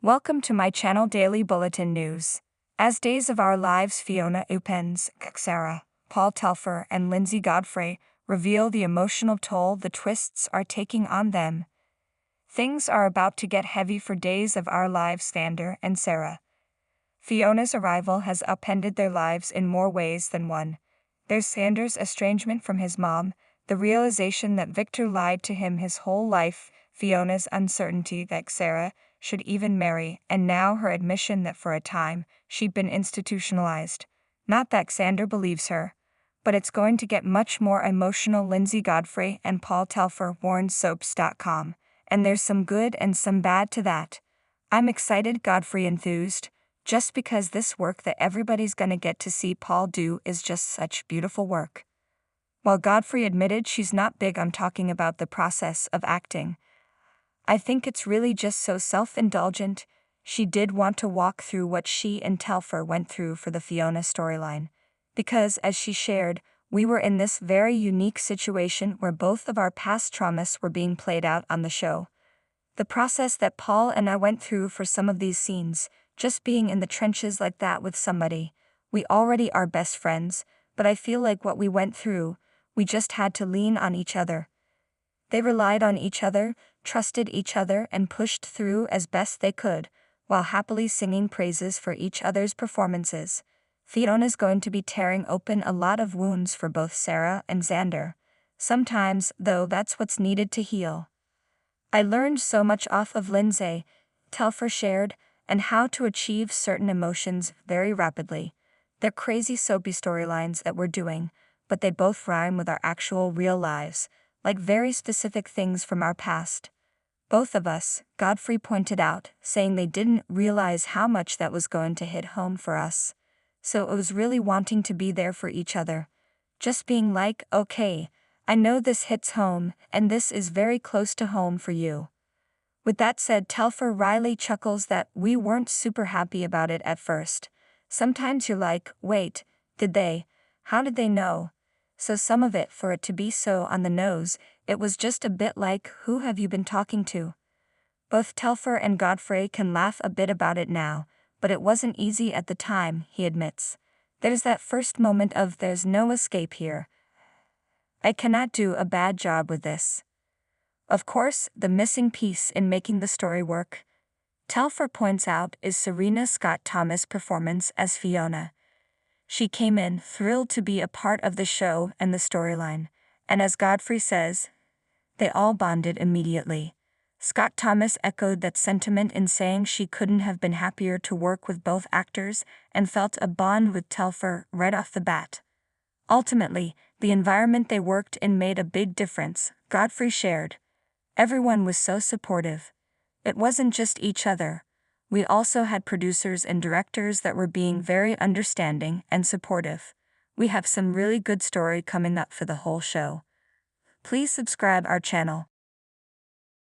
Welcome to my channel Daily Bulletin News. As Days of Our Lives Fiona Upends Xarah, Telfer and Linsey Godfrey reveal the emotional toll the twists are taking on them. Things are about to get heavy for Days of Our Lives Fiona and Xarah. Fiona's arrival has upended their lives in more ways than one. There's Xander's estrangement from his mom, the realization that Victor lied to him his whole life, Fiona's uncertainty that Xarah should even marry, and now her admission that for a time, she'd been institutionalized. Not that Xander believes her, but it's going to get much more emotional. Linsey Godfrey and Telfer warned soaps.com, and there's some good and some bad to that. I'm excited, Godfrey enthused, just because this work that everybody's gonna get to see Paul do is just such beautiful work. While Godfrey admitted she's not big on talking about the process of acting, I think it's really just so self-indulgent. She did want to walk through what she and Telfer went through for the Fiona storyline. Because, as she shared, we were in this very unique situation where both of our past traumas were being played out on the show. The process that Paul and I went through for some of these scenes, just being in the trenches like that with somebody. We already are best friends, but I feel like what we went through, we just had to lean on each other. They relied on each other, trusted each other, and pushed through as best they could, while happily singing praises for each other's performances. Fiona's going to be tearing open a lot of wounds for both Xarah and Xander. Sometimes, though, that's what's needed to heal. I learned so much off of Linsey, Telfer shared, and how to achieve certain emotions very rapidly. They're crazy soapy storylines that we're doing, but they both rhyme with our actual real lives, like very specific things from our past. Both of us, Godfrey pointed out, saying they didn't realize how much that was going to hit home for us. So it was really wanting to be there for each other. Just being like, okay, I know this hits home, and this is very close to home for you. With that said, Telfer wryly chuckles that we weren't super happy about it at first. Sometimes you're like, wait, did they? How did they know? So some of it, for it to be so on the nose, it was just a bit like, who have you been talking to? Both Telfer and Godfrey can laugh a bit about it now, but it wasn't easy at the time, he admits. There's that first moment of there's no escape here. I cannot do a bad job with this. Of course, the missing piece in making the story work, Telfer points out, is Serena Scott Thomas' performance as Fiona. She came in thrilled to be a part of the show and the storyline, and as Godfrey says, they all bonded immediately. Scott Thomas echoed that sentiment in saying she couldn't have been happier to work with both actors and felt a bond with Telfer right off the bat. Ultimately, the environment they worked in made a big difference, Godfrey shared. Everyone was so supportive. It wasn't just each other. We also had producers and directors that were being very understanding and supportive. We have some really good story coming up for the whole show. Please subscribe our channel.